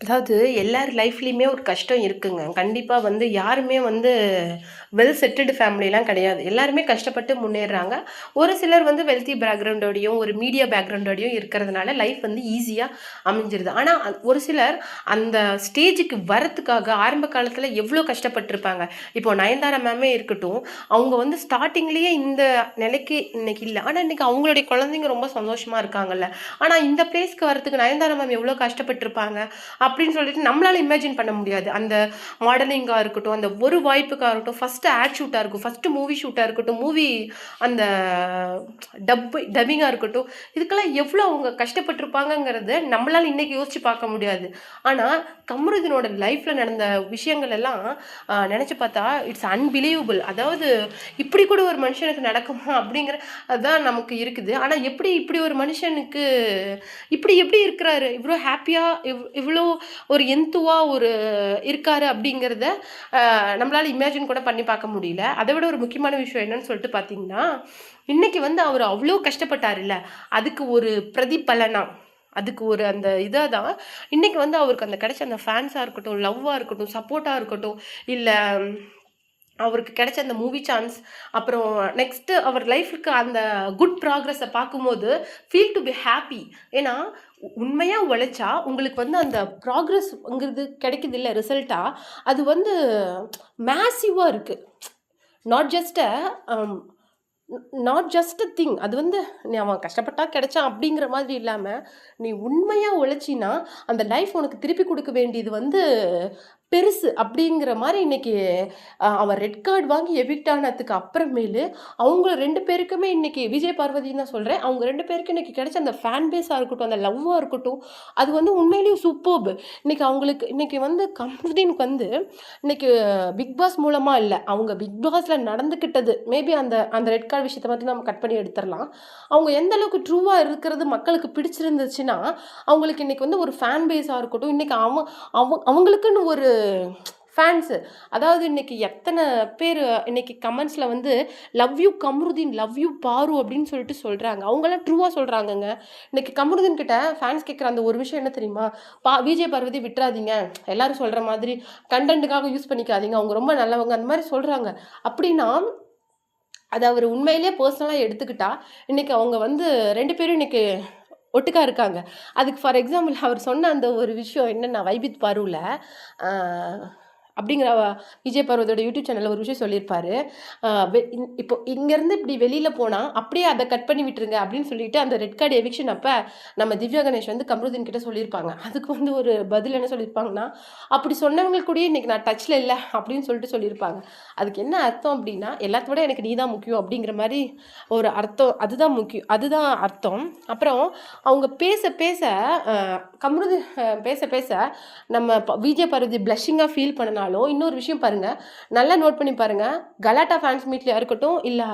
அதாவது எல்லார் லைஃப்லேயுமே ஒரு கஷ்டம் இருக்குங்க. கண்டிப்பா யாருமே வெல் செட்டில்டு ஃபேமிலிலாம் கிடையாது. எல்லாருமே கஷ்டப்பட்டு முன்னேறுறாங்க. ஒரு சிலர் வெல்த்தி பேக்ரவுண்டோடையும், ஒரு மீடியா பேக்ரவுண்டோடையும் இருக்கிறதுனால லைஃப் ஈஸியா அமைஞ்சிருது. ஆனா, ஒரு சிலர் அந்த ஸ்டேஜுக்கு வரத்துக்காக ஆரம்ப காலத்துல எவ்ளோ கஷ்டப்பட்டுருப்பாங்க. இப்போ நயன்தாரா மேமே இருக்கட்டும், அவங்க ஸ்டார்ட்டிங்லேயே இந்த நிலைக்கு இன்னைக்கு இல்ல. ஆனா, இன்னைக்கு அவங்களுடைய குழந்தைங்க ரொம்ப சந்தோஷமா இருக்காங்கல்ல. ஆனா, இந்த பிளேஸ்க்கு வரதுக்கு நயன்தாரா மேம் எவ்ளோ கஷ்டப்பட்டுருப்பாங்க. அப்படின்னு சொல்லிட்டு நம்மளால இமேஜின் பண்ண முடியாது. அந்த மாடலிங்கா இருக்கட்டும், அந்த ஒரு வாய்ப்புக்கா இருக்கட்டும், ஃபர்ஸ்ட் ஆட் ஷூட்டா இருக்கும், ஃபர்ஸ்ட் மூவி ஷூட்டா இருக்கட்டும், மூவி அந்த டப்பிங்கா இருக்கட்டும், இதுக்கெல்லாம் எவ்வளோ அவங்க கஷ்டப்பட்டிருப்பாங்கங்கிறத நம்மளால இன்னைக்கு யோசிச்சு பார்க்க முடியாது. ஆனா கமருதீனோட லைஃப்ல நடந்த விஷயங்கள் எல்லாம் நினைச்சு பார்த்தா இட்ஸ் அன்பிலீவபிள். அதாவது இப்படி கூட ஒரு மனுஷனுக்கு நடக்குமா அப்படிங்கிற அதான் நமக்கு இருக்குது. ஆனா எப்படி இப்படி ஒரு மனுஷனுக்கு இப்படி எப்படி இருக்கிறாரு, இவ்வளோ ஹாப்பியா இவ்வளோ ஒரு எந்துவா ஒரு இருக்காரு அப்படிங்கிறத நம்மளால இமேஜின் கூட பண்ணி பார்க்க முடியல. அதை விட ஒரு முக்கியமான விஷயம் என்னன்னு சொல்லிட்டு பார்த்தீங்கன்னா, இன்னைக்கு அவர் அவ்வளோ கஷ்டப்பட்டாருல்ல, அதுக்கு ஒரு பிரதிபலனா அதுக்கு ஒரு அந்த இதாக தான் இன்னைக்கு அவருக்கு அந்த கிடைச்ச அந்த ஃபேன்ஸாக இருக்கட்டும், லவ்வாக இருக்கட்டும், சப்போர்ட்டாக இருக்கட்டும், இல்லை அவருக்கு கிடைச்ச அந்த மூவி சான்ஸ், அப்புறம் நெக்ஸ்ட் அவர் லைஃபுக்கு அந்த குட் ப்ராக்ரஸை பார்க்கும்போது ஃபீல் டு பி ஹாப்பி. ஏன்னா உண்மையாக உழைச்சா உங்களுக்கு அந்த ப்ராக்ரஸ்ங்கிறது கிடைக்குது இல்லை ரிசல்ட்டா, அது மேசிவாக இருக்குது. Not just not just thing. அது நீ அவன் கஷ்டப்பட்டா கிடைச்சான் அப்படிங்கிற மாதிரி இல்லாமல், நீ உண்மையாக உழைச்சின்னா அந்த லைஃப் உனக்கு திருப்பி கொடுக்க வேண்டியது பெருசு அப்படிங்கிற மாதிரி இன்னைக்கு அவன் ரெட் கார்டு வாங்கி எவிக்ட் ஆனதுக்கு அப்புறமேலு அவங்க 2 பேருக்குமே இன்னைக்கு விஜய் பார்வதின்னு தான் சொல்கிறேன், அவங்க 2 பேருக்கு இன்னைக்கு கிடைச்ச அந்த ஃபேன் பேஸாக இருக்கட்டும், அந்த லவ்வாக இருக்கட்டும், அது உண்மையிலேயும் சூப்பர்பு. இன்னைக்கு அவங்களுக்கு இன்னைக்கு கமருதீனுக்கு இன்னைக்கு பிக் பாஸ் மூலமாக இல்லை, அவங்க பிக் பாஸில் நடந்துக்கிட்டது மேபி அந்த அந்த ரெட் கார்டு விஷயத்தை மட்டும் நம்ம கட் பண்ணி எடுத்துடலாம். அவங்க எந்த அளவுக்கு ட்ரூவாக இருக்கிறது மக்களுக்கு பிடிச்சிருந்துச்சுன்னா, அவங்களுக்கு இன்னைக்கு ஒரு ஃபேன் பேஸாக இருக்கட்டும், இன்னைக்கு அவங்களுக்குன்னு ஒரு ஃபேன்ஸு. அதாவது இன்னைக்கு எத்தனை பேர் இன்னைக்கு கமெண்ட்ஸில் love you Kamaruddin, love you பாரு அப்படின்னு சொல்லிட்டு சொல்கிறாங்க. அவங்களாம் ட்ரூவாக சொல்கிறாங்கங்க. இன்னைக்கு கமருதீன் கிட்ட ஃபேன்ஸ் கேட்குற அந்த ஒரு விஷயம் என்ன தெரியுமா? விஜய் பார்வதி விட்டுறாதீங்க, எல்லாரும் சொல்கிற மாதிரி கண்டென்ட்டுக்காக யூஸ் பண்ணிக்காதீங்க, அவங்க ரொம்ப நல்லவங்க, அந்த மாதிரி சொல்கிறாங்க. அப்படின்னா அதை அவர் உண்மையிலேயே பர்சனலாக எடுத்துக்கிட்டா இன்னைக்கு அவங்க 2 பேரும் இன்னைக்கு ஒட்டுக்கா இருக்காங்க. அதுக்கு ஃபார் எக்ஸாம்பிள் அவர் சொன்ன அந்த ஒரு விஷயம் என்னன்னா, வைபித் பாருல அப்படிங்கிற விஜய் பார்வதியோட யூடியூப் சேனலில் ஒரு விஷயம் சொல்லியிருப்பாரு. இப்போ இங்கேருந்து இப்படி வெளியில் போனால் அப்படியே அதை கட் பண்ணி விட்டுருங்க அப்படின்னு சொல்லிட்டு அந்த ரெட் கார்டு எவிக்ஷன் அப்போ நம்ம திவ்யா கணேஷ் கமருதீன் கிட்ட சொல்லியிருப்பாங்க. அதுக்கு ஒரு பதில் என்ன சொல்லியிருப்பாங்கன்னா, அப்படி சொன்னவங்க கூடயே இன்றைக்கி நான் டச்சில் இல்லை அப்படின்னு சொல்லிட்டு சொல்லியிருப்பாங்க. அதுக்கு என்ன அர்த்தம் அப்படின்னா, எல்லாத்தோட எனக்கு நீ தான் முக்கியம் அப்படிங்கிற மாதிரி ஒரு அர்த்தம். அதுதான் முக்கியம், அதுதான் அர்த்தம். அப்புறம் அவங்க பேச பேச கமருதீன் பேச பேச நம்ம விஜய் பார்வதி பிளஷிங்காக ஃபீல் பண்ணனாலும் இன்னொரு விஷயம் பாருங்கள், நல்லா நோட் பண்ணி பாருங்கள், கலாட்டா ஃபேன்ஸ் மீட்லையாக இருக்கட்டும், இல்லை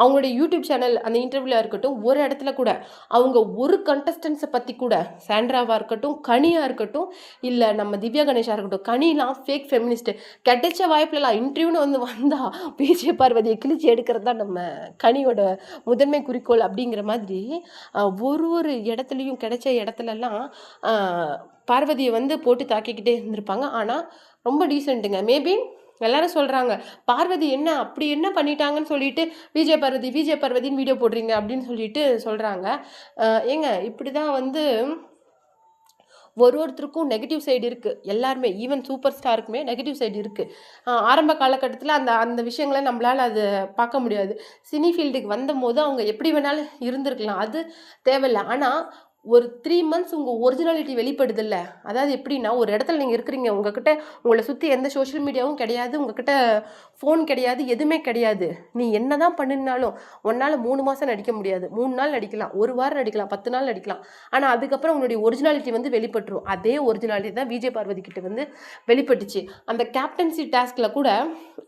அவங்களுடைய யூடியூப் சேனல் அந்த இன்டர்வியூலாக இருக்கட்டும், ஒரு இடத்துல கூட அவங்க ஒரு கண்டஸ்டன்ஸை பற்றி கூட, சாண்ட்ராவாக இருக்கட்டும், கனியாக இருக்கட்டும், இல்லை நம்ம திவ்யா கணேஷாக இருக்கட்டும், கனிலாம் ஃபேக் ஃபெமினிஸ்ட்டு, கிடைச்ச வாய்ப்புலலாம் இன்டர்வியூன்னு வந்தால் விஜய் பார்வதியை கிழிச்சி எடுக்கிறது தான் நம்ம கனியோட முதன்மை குறிக்கோள் அப்படிங்கிற மாதிரி ஒரு ஒரு இடத்துலையும் கிடைச்ச இடத்துலலாம் பார்வதியை போட்டு தாக்கிக்கிட்டே இருந்திருப்பாங்க. ஆனால் ரொம்ப டீசெண்ட்டுங்க. மேபி எல்லாரும் சொல்கிறாங்க, பார்வதி என்ன அப்படி என்ன பண்ணிட்டாங்கன்னு சொல்லிட்டு விஜய் பார்வதின்னு வீடியோ போடுறீங்க அப்படின்னு சொல்லிட்டு சொல்கிறாங்க. ஏங்க இப்படி தான் ஒருத்தருக்கும் நெகட்டிவ் சைடு இருக்குது. எல்லாருமே ஈவன் சூப்பர் ஸ்டாருக்குமே நெகட்டிவ் சைடு இருக்குது. ஆரம்ப காலகட்டத்தில் அந்த அந்த விஷயங்களை நம்மளால் அது பார்க்க முடியாது. சினி ஃபீல்டுக்கு வந்தபோது அவங்க எப்படி வேணாலும் இருந்திருக்கலாம், அது தேவையில்லை. ஆனால் ஒரு 3 மந்த்ஸ் உங்கள் ஒரிஜினாலிட்டி வெளிப்படுதில்ல. அதாவது எப்படின்னா, ஒரு இடத்துல நீங்கள் இருக்கிறீங்க, உங்ககிட்ட உங்களை சுற்றி எந்த சோஷியல் மீடியாவும் கிடையாது, உங்ககிட்ட ஃபோன் கிடையாது, எதுவுமே கிடையாது. நீ என்ன தான் பண்ணினாலும் உன்னால் 3 மாதம் நடிக்க முடியாது, 3 நாள் நடிக்கலாம், 1 வாரம் நடிக்கலாம், 10 நாள் நடிக்கலாம். ஆனால் அதுக்கப்புறம் உன்னுடைய ஒரிஜினாலிட்டி வெளிப்பட்டுரும். அதே ஒரிஜினாலிட்டி தான் விஜய் பார்வதி கிட்ட வெளிப்பட்டுச்சு. அந்த கேப்டன்சி டாஸ்கில் கூட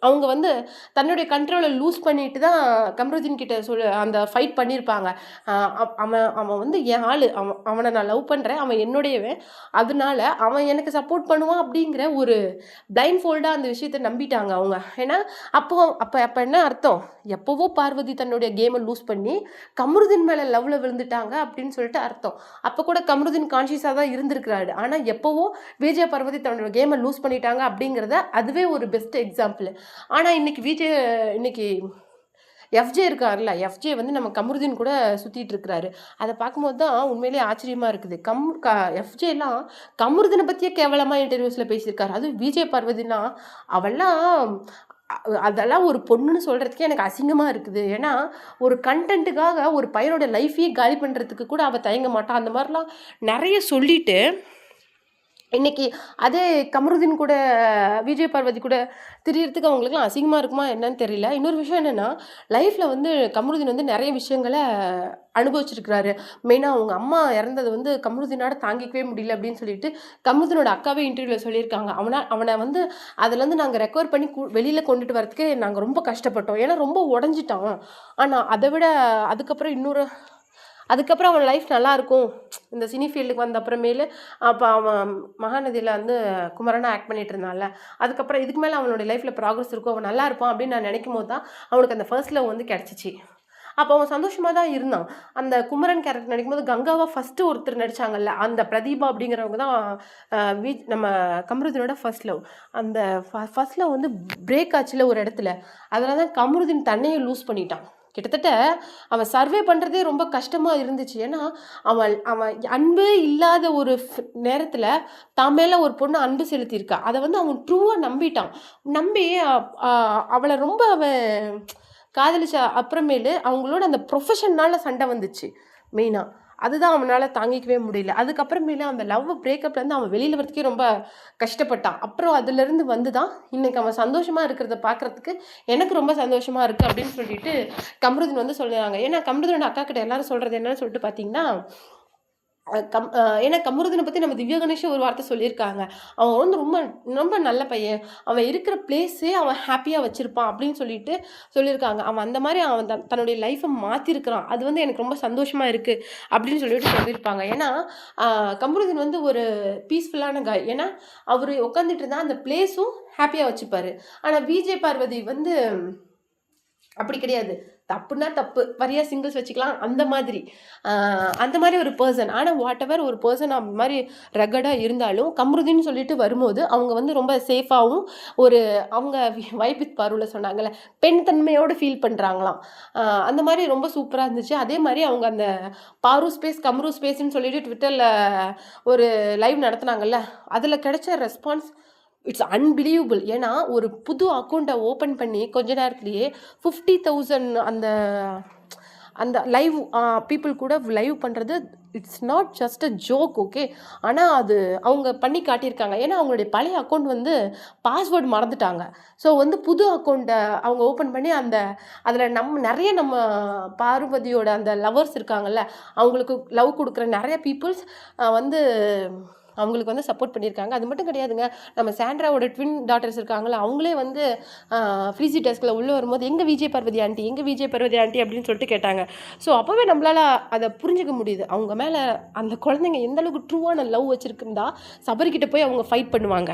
அவங்க தன்னுடைய கண்ட்ரோலை லூஸ் பண்ணிட்டு தான் கமருதீன் கிட்ட அந்த ஃபைட் பண்ணியிருப்பாங்க. அவன் அவன் என் ஆள், அவனை நான் லவ் பண்ணுறேன், அவன் என்னுடையவன், அதனால அவன் எனக்கு சப்போர்ட் பண்ணுவான் அப்படிங்கிற ஒரு பிளைண்ட் ஃபோல்டாக அந்த விஷயத்தை நம்பிட்டாங்க அவங்க. ஏன்னா அப்போ அப்போ அப்போ என்ன அர்த்தம், எப்போவோ பார்வதி தன்னுடைய கேமை லூஸ் பண்ணி கமருதீன் மேலே லவ்வில் விழுந்துட்டாங்க அப்படின்னு சொல்லிட்டு அர்த்தம். அப்போ கூட கமருதீன் கான்ஷியஸாக தான் இருந்திருக்கிறாரு. ஆனால் எப்போவோ விஜய் பார்வதி தன்னோட கேமை லூஸ் பண்ணிட்டாங்க அப்படிங்கிறத அதுவே ஒரு பெஸ்ட் எக்ஸாம்பிள். ஆனால் இன்னைக்கு எஃப்ஜே இருக்கார்ல, எஃப்ஜே வந்து நம்ம கமருதீன் கூட சுற்றிட்டு இருக்கிறாரு. அதை பார்க்கும்போது தான் உண்மையிலேயே ஆச்சரியமாக இருக்குது. எஃப்ஜேலாம் கமருதீனை பற்றியே கேவலமாக இன்டர்வியூஸில் பேசியிருக்காரு. அதுவும் விஜய் பார்வதினா அவெல்லாம் அதெல்லாம் ஒரு பொண்ணுன்னு சொல்கிறதுக்கே எனக்கு அசிங்கமாக இருக்குது. ஏன்னா ஒரு கண்டென்ட்டுக்காக ஒரு பையனோட லைஃபையே காலி பண்ணுறதுக்கு கூட அவள் தயங்க மாட்டான். அந்த மாதிரிலாம் நிறைய சொல்லிட்டு இன்றைக்கி அதே கமருதீன் கூட விஜய் பார்வதி கூட திரியறதுக்கு அவங்களுக்குலாம் அசிங்கமாக இருக்குமா என்னன்னு தெரியல. இன்னொரு விஷயம் என்னென்னா, லைஃப்பில் வந்து கமருதீன் வந்து நிறைய விஷயங்களை அனுபவிச்சிருக்கிறாரு. மெயினாக அவங்க அம்மா இறந்தது வந்து கமருதீனோட தாங்கிக்கவே முடியல அப்படின்னு சொல்லிட்டு கமருதீனோட அக்காவே இன்டர்வியூவில் சொல்லியிருக்காங்க. அவனை வந்து அதுலேருந்து நாங்கள் ரெக்கவர் பண்ணி வெளியில் கொண்டுட்டு வரதுக்கு நாங்கள் ரொம்ப கஷ்டப்பட்டோம். ஏன்னா ரொம்ப உடஞ்சிட்டான். ஆனால் அதை விட அதுக்கப்புறம் அவன் லைஃப் நல்லாயிருக்கும் இந்த சினி ஃபீல்டுக்கு வந்த அப்புறமேலு. அப்போ அவன் மகாநதியில் வந்து குமரனாக ஆக்ட் பண்ணிட்டு இருந்தான்ல, அதுக்கப்புறம் இதுக்கு மேலே அவனுடைய லைஃப்பில் ப்ராக்ரஸ் இருக்கும், அவன் நல்லா இருப்பான் அப்படின்னு நான் நினைக்கும் போது தான் அவனுக்கு அந்த ஃபர்ஸ்ட் லவ் வந்து கிடச்சிச்சு. அப்போ அவன் சந்தோஷமாக தான் இருந்தான். அந்த குமரன் கேரக்டர் நடிக்கும்போது கங்காவாக ஃபஸ்ட்டு ஒருத்தர் நடித்தாங்கல்ல, அந்த பிரதீபா அப்படிங்கிறவங்க தான் நம்ம கமருதீனோட ஃபர்ஸ்ட் லவ். அந்த ஃபர்ஸ்ட் லவ் வந்து பிரேக் ஆச்சுல ஒரு இடத்துல. அதனால தான் கமருதீன் தன்னையே லூஸ் பண்ணிட்டான். கிட்டத்தட்ட அவன் சர்வே பண்ணுறதே ரொம்ப கஷ்டமாக இருந்துச்சு. ஏன்னா அவன் அன்பு இல்லாத ஒரு நேரத்தில் தான் மேலே ஒரு பொண்ணு அன்பு செலுத்தியிருக்கா. அதை வந்து அவன் ட்ரூவாக நம்பிட்டான். நம்பி அவளை ரொம்ப அவன் காதலிச்ச அப்புறமேலு அவங்களோட அந்த ப்ரொஃபஷன்னால சண்டை வந்துச்சு மெயினாக. அதுதான் அவனால் தாங்கிக்கவே முடியல. அதுக்கப்புறமேல அந்த லவ் பிரேக்கப்லேருந்து அவன் வெளியில் வரதுக்கே ரொம்ப கஷ்டப்பட்டான். அப்புறம் அதுலேருந்து வந்து தான் இன்றைக்கி அவன் சந்தோஷமாக இருக்கிறத பார்க்குறதுக்கு எனக்கு ரொம்ப சந்தோஷமாக இருக்குது அப்படின்னு சொல்லிட்டு கமருதீன் வந்து சொல்லுறாங்க. ஏன்னா கமருதீனோட அக்கா கிட்ட எல்லாரும் சொல்கிறது என்னன்னு சொல்லிட்டு பார்த்தீங்கன்னா, ஏன்னா கமருதீனை பற்றி நம்ம திவ்யா கணேஷ் ஒரு வார்த்தை சொல்லியிருக்காங்க. அவன் வந்து ரொம்ப ரொம்ப நல்ல பையன், அவன் இருக்கிற பிளேஸே அவன் ஹாப்பியாக வச்சுருப்பான் அப்படின்னு சொல்லியிருக்காங்க. அவன் அந்த மாதிரி அவன் தன்னுடைய லைஃப்பை மாற்றிருக்கிறான். அது வந்து எனக்கு ரொம்ப சந்தோஷமாக இருக்குது அப்படின்னு சொல்லியிருப்பாங்க. ஏன்னா கமருதீன் வந்து ஒரு பீஸ்ஃபுல்லான காய். ஏன்னா அவர் உட்காந்துட்டு இருந்தால் அந்த பிளேஸும் ஹாப்பியாக வச்சுப்பார். ஆனால் விஜய் பார்வதி வந்து அப்படி கிடையாது. தப்புன்னா தப்பு, வரியா சிங்கிள்ஸ் வச்சுக்கலாம் அந்த மாதிரி ஒரு பர்சன். ஆனால் வாட் எவர் ஒரு பர்சன் அந்த மாதிரி ரகடாக இருந்தாலும் கமருதீன்னு சொல்லிட்டு வரும்போது அவங்க வந்து ரொம்ப சேஃபாகவும் அவங்க வைப் வித் பார்வில் சொன்னாங்கல்ல, பெண் தன்மையோடு ஃபீல் பண்ணுறாங்களாம். அந்த மாதிரி ரொம்ப சூப்பராக இருந்துச்சு. அதே மாதிரி அவங்க அந்த பாரு ஸ்பேஸ் கமரு ஸ்பேஸ்ன்னு சொல்லிட்டு ட்விட்டரில் ஒரு லைவ் நடத்துனாங்கல்ல, அதில் கிடைச்ச ரெஸ்பான்ஸ் இட்ஸ் அன்பிலீவபிள். ஏன்னா ஒரு புது அக்கௌண்ட்டை ஓப்பன் பண்ணி கொஞ்ச நேரத்துலேயே 50,000 அந்த லைவ் பீப்புள் கூட லைவ் பண்ணுறது it's not just a joke. Okay, ஆனால் அது அவங்க பண்ணி காட்டியிருக்காங்க. ஏன்னா அவங்களுடைய பழைய அக்கௌண்ட் வந்து பாஸ்வேர்டு மறந்துட்டாங்க. ஸோ வந்து புது அக்கௌண்ட்டை அவங்க ஓப்பன் பண்ணி அதில் நிறைய நம்ம பார்வதியோட அந்த லவர்ஸ் இருக்காங்கல்ல, அவங்களுக்கு லவ் கொடுக்குற நிறைய பீப்புள்ஸ் வந்து அவங்களுக்கு வந்து சப்போர்ட் பண்ணியிருக்காங்க. அது மட்டும் கிடையாதுங்க, நம்ம சாண்ட்ராவோட ட்வின் டாட்டர்ஸ் இருக்காங்களா, அவங்களே வந்து ஃப்ரீசி டெஸ்கில் உள்ளே வரும்போது எங்கள் விஜய் பார்வதி ஆண்டி அப்படின்னு சொல்லிட்டு கேட்டாங்க. ஸோ அப்போவே நம்மளால் அதை புரிஞ்சுக்க முடியுது. அவங்க மேலே அந்த குழந்தைங்க எந்த அளவுக்கு ட்ரூவான லவ் வச்சுருக்குந்தா சபரிக்கிட்ட போய் அவங்க ஃபைட் பண்ணுவாங்க.